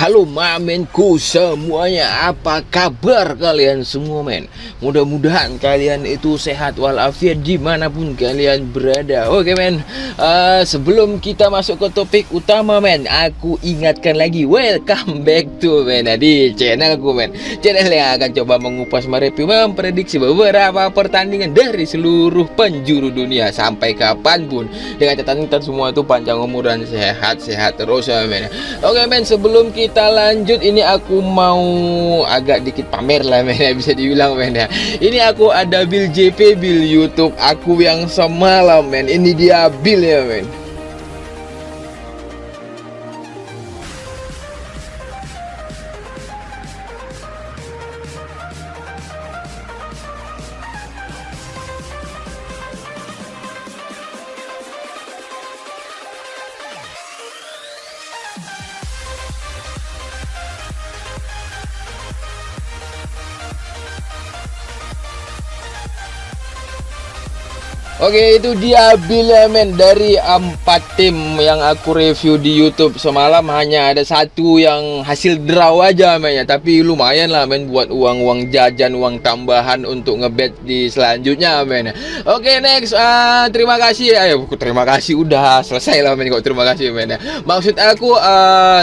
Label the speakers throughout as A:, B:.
A: Halo mamenku semuanya, apa kabar kalian semua men? Mudah-mudahan kalian itu sehat walafiat dimanapun kalian berada. Oke men, sebelum kita masuk ke topik utama men, aku ingatkan lagi, welcome back to men di channelku men. Channel yang akan coba mengupas, mereview, memprediksi beberapa pertandingan dari seluruh penjuru dunia sampai kapanpun, dengan catatan kita semua itu panjang umur dan sehat-sehat terus ya men. Oke men, sebelum kita lanjut, ini aku mau agak dikit pamer lah men ya, bisa dibilang men ya. Ini aku ada build JP, build YouTube aku yang semalam men. Ini dia build ya men. Oke, itu dia build men dari 4 tim yang aku review di YouTube semalam. Hanya ada satu yang hasil draw aja men ya, tapi lumayan lah men buat uang jajan, uang tambahan untuk ngebet di selanjutnya men. Oke, next, terima kasih. Terima kasih udah selesai lah men kok, terima kasih men ya. Maksud aku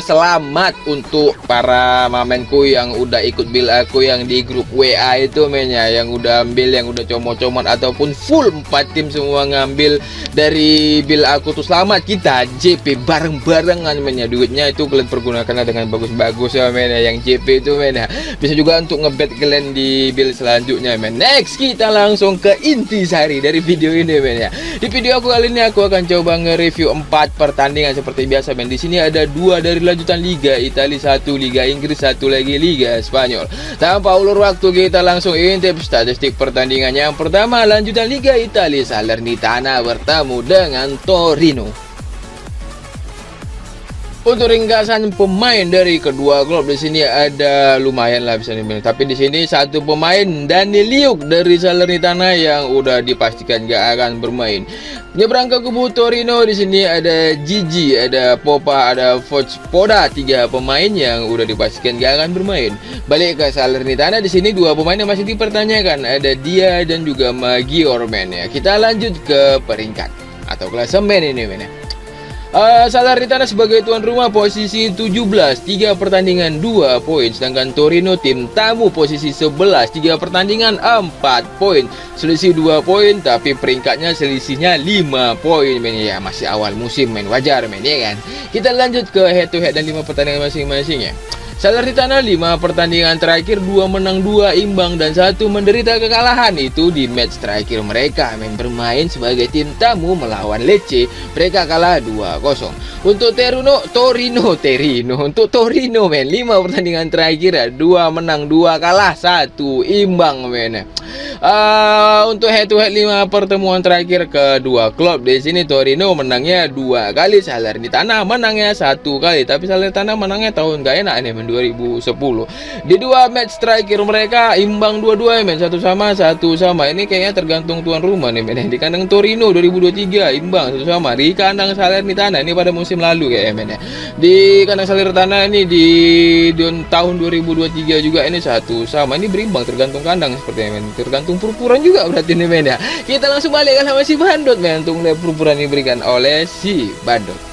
A: selamat untuk para mamenku yang udah ikut build aku yang di grup WA itu men ya, yang udah ambil, yang udah comot-comot ataupun full 4 tim semua ngambil dari build aku tuh. Selamat, kita JP bareng-barengan men ya. Duitnya itu kalian pergunakanlah dengan bagus-bagus ya men ya, yang JP itu men ya. Bisa juga untuk ngebet kalian di build selanjutnya men. Next, kita langsung ke intisari dari video ini men ya. Di video aku kali ini aku akan coba nge-review 4 pertandingan seperti biasa men. Di sini ada 2 dari lanjutan Liga Italia, 1 Liga Inggris, 1 lagi Liga Spanyol. Tanpa ulur waktu, kita langsung intip statistik pertandingan. Yang pertama, lanjutan Liga Italia, Salernitana bertemu dengan Torino. Untuk ringkasan pemain dari kedua klub di sini ada lumayan lah bisa dibilang. Tapi di sini satu pemain, Dani Liuk dari Salernitana, yang udah dipastikan gak akan bermain. Nyebrang ke kubu Torino, di sini ada Gigi, ada Popa, ada Foda, 3 pemain yang udah dipastikan gak akan bermain. Balik ke Salernitana, di sini 2 pemain yang masih dipertanyakan, ada Dia dan juga Magior men ya. Kita lanjut ke peringkat atau klasemen ini men ya. Salernitana sebagai tuan rumah posisi 17, 3 pertandingan 2 poin. Sedangkan Torino tim tamu posisi 11, 3 pertandingan 4 poin. Selisih 2 poin, tapi peringkatnya selisihnya 5 poin men ya. Masih awal musim men, wajar men ya kan. Kita lanjut ke head to head dan 5 pertandingan masing-masing ya. Salernitana 5 pertandingan terakhir, 2 menang, 2 imbang, dan 1 menderita kekalahan. Itu di match terakhir mereka men bermain sebagai tim tamu melawan Lecce. Mereka kalah 2-0. Untuk Untuk Torino men, 5 pertandingan terakhir, 2 menang, 2 kalah, 1 imbang men. Untuk head to head 5 pertemuan terakhir kedua klub di sini, Torino menangnya 2 kali, Salernitana menangnya 1 kali. Tapi Salernitana menangnya tahun gak enak nih men, 2010. Di 2 match terakhir mereka imbang 2-2 men, 1 sama. Ini kayaknya tergantung tuan rumah nih men. Di kandang Torino 2023 imbang 1 sama. Di kandang Salernitana ini pada musim lalu kayak men ya. Di kandang Salernitana ini di tahun 2023 juga ini 1 sama. Ini berimbang tergantung kandang sepertinya men. Tergantung purpuran juga berarti nih men ya. Kita langsung balik sama si Bandot men. Untuk purpuran diberikan oleh si Bandot.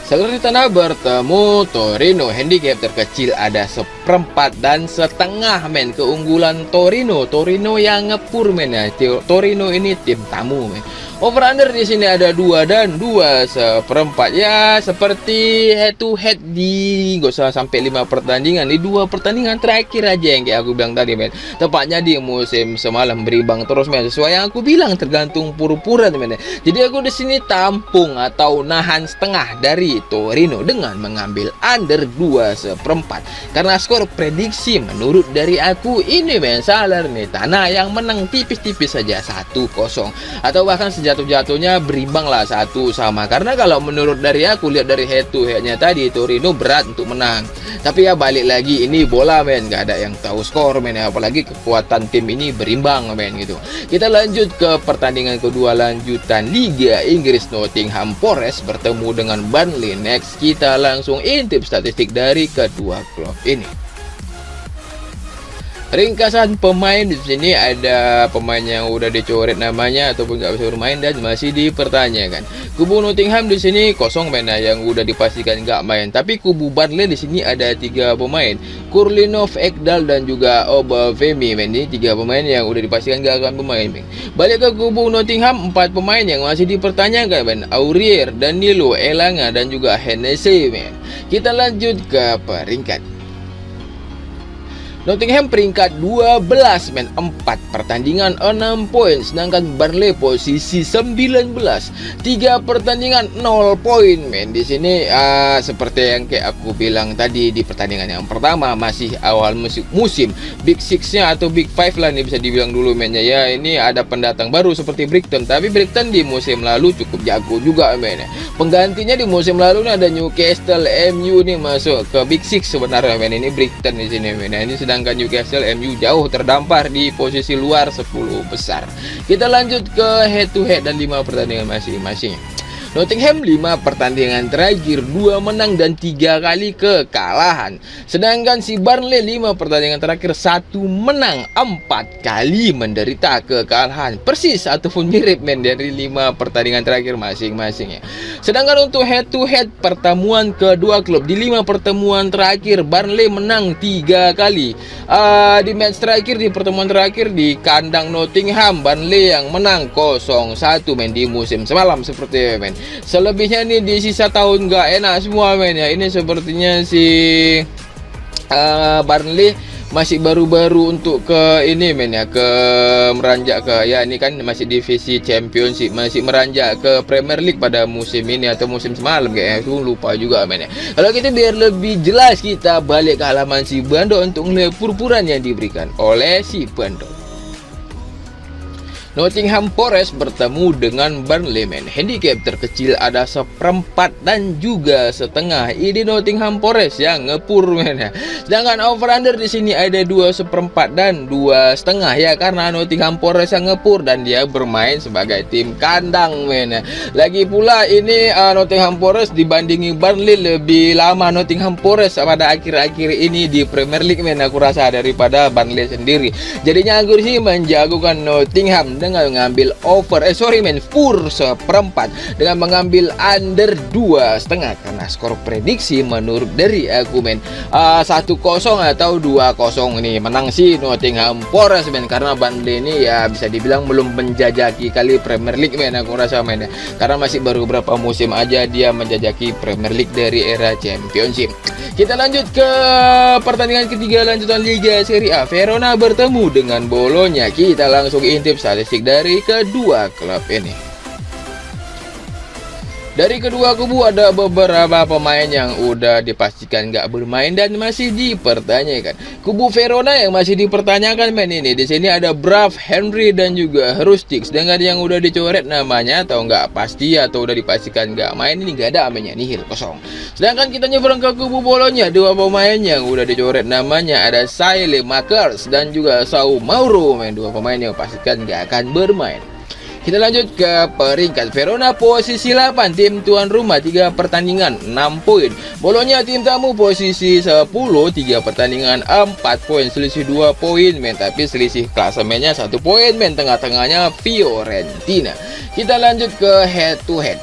A: Salernitana bertemu Torino, handicap terkecil ada 1/4 dan setengah men. Keunggulan Torino yang ngepur men ya. Torino ini tim tamu men. Over under di sini ada 2 dan 2/4 ya, seperti head to head di gak usah sampai 5 pertandingan, di 2 pertandingan terakhir aja yang kayak aku bilang tadi men. Tepatnya di musim semalam berimbang terus men, sesuai yang aku bilang tergantung pur-puran men. Jadi aku di sini tampung atau nahan setengah dari Torino dengan mengambil under 2/4 karena skor prediksi menurut dari aku ini men, Salernitana yang menang tipis-tipis saja 1-0 atau bahkan jatuh-jatuhnya berimbang lah 1 sama. Karena kalau menurut dari aku lihat dari head to headnya tadi, Torino berat untuk menang. Tapi ya balik lagi, ini bola men, gak ada yang tahu skor men, apalagi kekuatan tim ini berimbang men gitu. Kita lanjut ke pertandingan kedua lanjutan Liga Inggris. Nottingham Forest bertemu dengan Burnley. Oke, next kita langsung intip statistik dari kedua klub ini. Ringkasan pemain di sini ada pemain yang udah dicoret namanya ataupun nggak bisa bermain dan masih dipertanyakan. Kubu Nottingham di sini kosong mainnya yang udah dipastikan nggak main. Tapi kubu Burnley di sini ada 3 pemain, Kurlinov, Ekdal dan juga Obafemi. Ini 3 pemain yang udah dipastikan nggak akan bermain. Balik ke kubu Nottingham, 4 pemain yang masih dipertanyakan, men. Aurier, Danilo, Elanga dan juga Hennessy, men. Kita lanjut ke peringkat. Nottingham peringkat 12, men. 4 pertandingan 6 poin. Sedangkan Burnley posisi 19, 3 pertandingan 0 poin, men. Di sini seperti yang kayak aku bilang tadi di pertandingan yang pertama, masih awal musim Big Six-nya atau Big Five lah nih bisa dibilang dulu, men. Ya, ini ada pendatang baru seperti Brighton, tapi Brighton di musim lalu cukup jago juga, men. Penggantinya di musim lalu nih ada Newcastle, MU nih masuk ke Big Six sebenarnya, men. Ini Brighton di sini, men. Ini sedangkan Newcastle, MU jauh terdampar di posisi luar 10 besar. Kita lanjut ke head to head dan 5 pertandingan masing-masing. Nottingham 5 pertandingan terakhir 2 menang dan 3 kali kekalahan. Sedangkan si Burnley 5 pertandingan terakhir 1 menang 4 kali menderita kekalahan. Persis ataupun mirip, men, dari 5 pertandingan terakhir masing-masingnya. Sedangkan untuk head to head pertemuan kedua klub di 5 pertemuan terakhir, Burnley menang 3 kali. Di match terakhir, di pertemuan terakhir di kandang Nottingham, Burnley yang menang 0-1, men, di musim semalam seperti, men. Selebihnya nih di sisa tahun gak enak semua, men, ya. Ini sepertinya si Burnley masih baru-baru untuk ke ini, men, ya, ke meranjak ke, ya, ini kan masih divisi Championship, masih meranjak ke Premier League pada musim ini atau musim semalam kayaknya, aku lupa juga, men, ya. Kalau kita biar lebih jelas, kita balik ke halaman si Bando untuk melihat purpuran yang diberikan oleh si Bando. Nottingham Forest bertemu dengan Burnley, men. Handicap terkecil ada 1/4 dan juga setengah. Ini Nottingham Forest yang ngepur, men, ya. Sedangkan over under di sini ada 2/4 dan 2,5, ya, karena Nottingham Forest yang ngepur dan dia bermain sebagai tim kandang, men, ya. Lagi pula ini Nottingham Forest dibandingi Burnley lebih lama Nottingham Forest pada akhir-akhir ini di Premier League, men, aku rasa, daripada Burnley sendiri. Jadinya aku sih menjagokan Nottingham dengan mengambil full 1/4 dengan mengambil under 2,5 karena skor prediksi menurut dari aku, men, 1-0 atau 2-0 ini menang si Nottingham Forest, men, karena Burnley ini ya bisa dibilang belum menjajaki kali Premier League, men, aku rasa, men, ya. Karena masih baru beberapa musim aja dia menjajaki Premier League dari era Championship. Kita lanjut ke pertandingan ketiga lanjutan Liga Serie A. Verona bertemu dengan Bologna. Kita langsung intip statistik dari kedua klub ini. Dari kedua kubu ada beberapa pemain yang udah dipastikan nggak bermain dan masih dipertanyakan. Kubu Verona yang masih dipertanyakan, men, ini di sini ada Brav, Henry dan juga Rustic. Sedangkan yang udah dicoret namanya atau nggak pasti atau udah dipastikan nggak main ini nggak ada, namanya nihil, kosong. Sedangkan kita nyebrang ke kubu Bologna, 2 pemain yang udah dicoret namanya ada Saile Makers dan juga Sao Mauro, men, 2 pemain yang pastikan nggak akan bermain. Kita lanjut ke peringkat. Verona posisi 8, tim tuan rumah 3 pertandingan 6 poin. Bologna tim tamu posisi 10, 3 pertandingan 4 poin, selisih 2 poin, men, tapi selisih klasemennya 1 poin, men. Tengah-tengahnya Fiorentina. Kita lanjut ke head to head.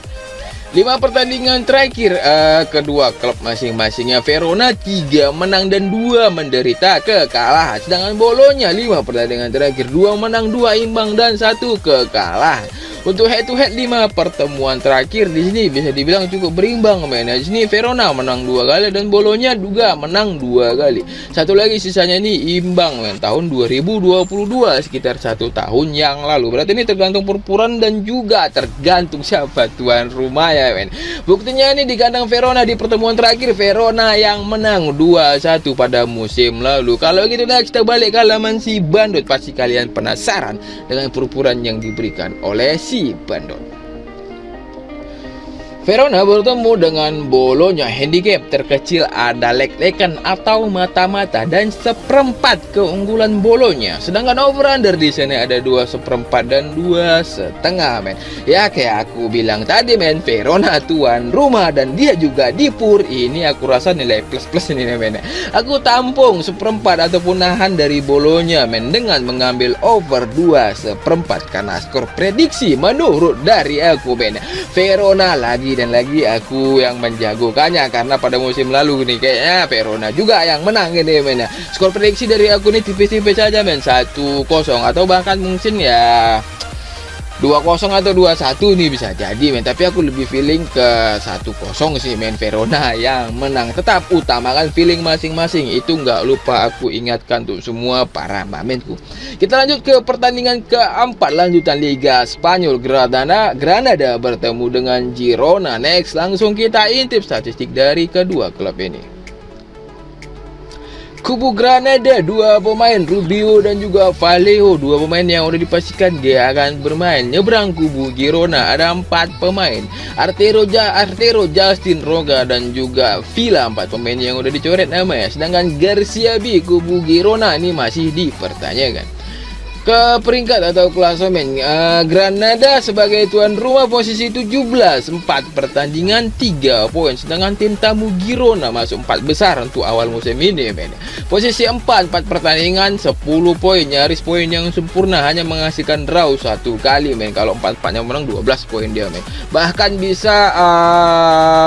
A: 5 pertandingan terakhir kedua klub masing-masingnya. Verona 3 menang dan 2 menderita kekalahan. Sedangkan Bologna 5 pertandingan terakhir 2 menang, 2 imbang dan 1 kekalahan. Untuk head to head 5 pertemuan terakhir di sini bisa dibilang cukup berimbang, men. Di sini Verona menang 2 kali dan Bologna juga menang 2 kali. Satu lagi sisanya ini imbang, men, tahun 2022, sekitar 1 tahun yang lalu. Berarti ini tergantung perputaran dan juga tergantung siapa tuan rumah, ya, men. Buktinya ini di kandang Verona di pertemuan terakhir Verona yang menang 2-1 pada musim lalu. Kalau gitu dah kita balik ke halaman si Bandot. Pasti kalian penasaran dengan perputaran yang diberikan oleh si Bandot. Verona bertemu dengan Bologna, handicap terkecil ada lek-lekan atau mata-mata dan seperempat keunggulan Bologna. Sedangkan over-under di sini ada 2,1 dan 2,5 men. Ya kayak aku bilang tadi men, Verona tuan rumah dan dia juga di Pur. Ini aku rasa nilai plus-plus ini men. Aku tampung seperempat ataupun nahan dari Bologna men dengan mengambil over 2,1 karena skor prediksi menurut dari aku men. Verona lagi dan lagi aku yang menjagokannya karena pada musim lalu nih kayaknya Verona juga yang menang ini men. Skor prediksi dari aku nih tipis-tipis saja men, 1-0 atau bahkan mungkin ya 2-0 atau 2-1 nih bisa jadi men, tapi aku lebih feeling ke 1-0 sih men, Verona yang menang. Tetap utamakan feeling masing-masing, itu nggak lupa aku ingatkan untuk semua para mamenku. Kita lanjut ke pertandingan keempat lanjutan Liga Spanyol. Granada bertemu dengan Girona. Next langsung kita intip statistik dari kedua klub ini. Kubu Granada, 2 pemain Rubio dan juga Vallejo, 2 pemain yang udah dipastikan dia akan bermain. Nyebrang kubu Girona ada 4 pemain, Artero, Justin Roca dan juga Villa, 4 pemain yang udah dicoret namanya. Sedangkan Garcia B kubu Girona ini masih dipertanyakan. Ke peringkat atau klasemen, Granada sebagai tuan rumah posisi 17, 4 pertandingan 3 poin. Sedangkan tim tamu Girona masuk 4 besar untuk awal musim ini men. Posisi 4 pertandingan 10 poin, nyaris poin yang sempurna, hanya menghasilkan draw 1 kali men. Kalau 4-4 yang menang 12 poin dia men. Bahkan bisa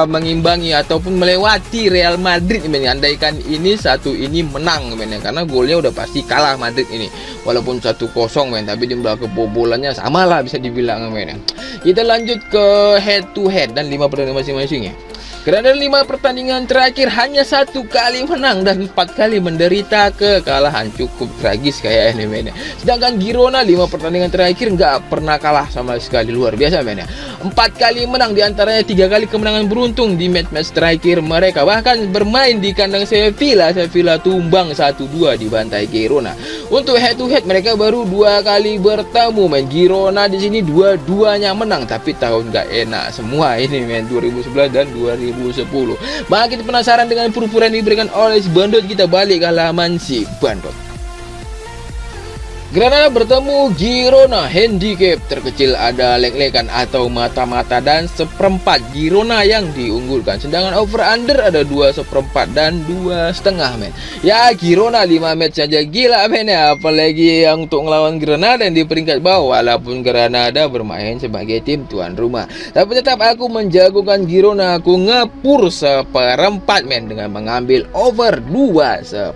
A: mengimbangi ataupun melewati Real Madrid men, andaikan ini ini menang men, karena golnya udah pasti kalah Madrid ini. Walaupun 1-0 men, tapi jumlah kebobolannya sama lah bisa dibilang men. Kita lanjut ke head to head dan 5 pertandingan masing-masing ya. Granada 5 pertandingan terakhir hanya 1 kali menang dan 4 kali menderita kekalahan, cukup tragis kayak ini men. Sedangkan Girona 5 pertandingan terakhir nggak pernah kalah sama sekali, luar biasa men ya. 4 kali menang, diantaranya 3 kali kemenangan beruntung di match-match terakhir mereka. Bahkan bermain di kandang Sevilla tumbang 1-2 di bantai Girona. Untuk head to head mereka baru 2 kali bertemu men. Girona di sini dua-duanya menang, tapi tahun nggak enak semua ini men, 2011 dan 2010. Makin penasaran dengan purpura yang diberikan oleh si Bandot, kita balik ke halaman si Bandot. Granada bertemu Girona, handicap terkecil ada lek-lekan atau mata-mata dan seperempat, Girona yang diunggulkan. Sedangkan over under ada 2,1 dan 2,5 men. Ya Girona 5 match saja gila men ya, apalagi yang untuk melawan Granada yang di peringkat bawah. Walaupun Granada bermain sebagai tim tuan rumah, tapi tetap aku menjagokan Girona. Aku ngepur seperempat men dengan mengambil over 2,1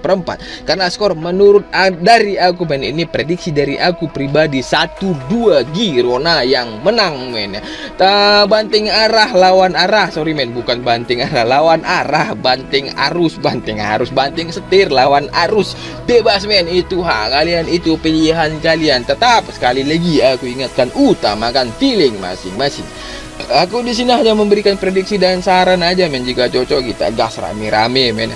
A: karena skor menurut dari aku men, ini prediksi dari aku pribadi 1-2 Girona yang menang men. Banting arah lawan arah, sorry men, bukan banting arah lawan arah, banting setir lawan arus, bebas men, itu hak kalian, itu pilihan kalian. Tetap sekali lagi aku ingatkan, utamakan feeling masing-masing. Aku di sini hanya memberikan prediksi dan saran aja men, jika cocok kita gas rame-rame men.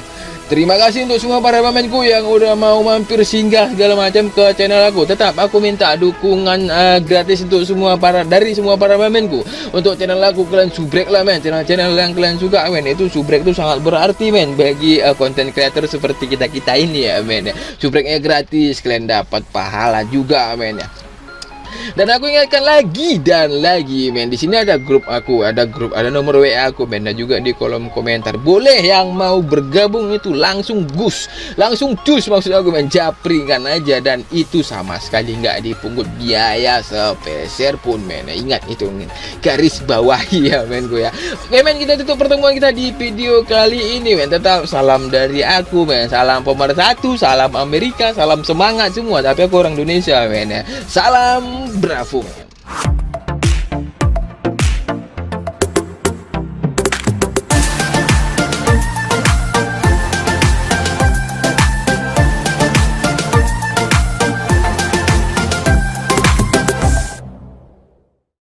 A: Terima kasih untuk semua para pemainku yang udah mau mampir singgah segala macam ke channel aku. Tetap aku minta dukungan gratis untuk semua dari semua para pemainku. Untuk channel aku kalian subrek lah men, channel yang kalian suka men, itu subrek itu sangat berarti men bagi konten creator seperti kita ini ya men. Subreknya gratis, kalian dapat pahala juga men ya. Dan aku ingatkan lagi dan lagi men, di sini ada grup aku, ada nomor WA aku men, dan juga di kolom komentar. Boleh yang mau bergabung itu langsung cus maksud aku men, japringan aja, dan itu sama sekali nggak dipungut biaya sepeser pun men. Ingat itu men, garis bawahi ya men gue ya. Oke men, kita tutup pertemuan kita di video kali ini men. Tetap salam dari aku men, salam pemersatu, salam Amerika, salam semangat semua, tapi aku orang Indonesia men ya. Salam Bravo.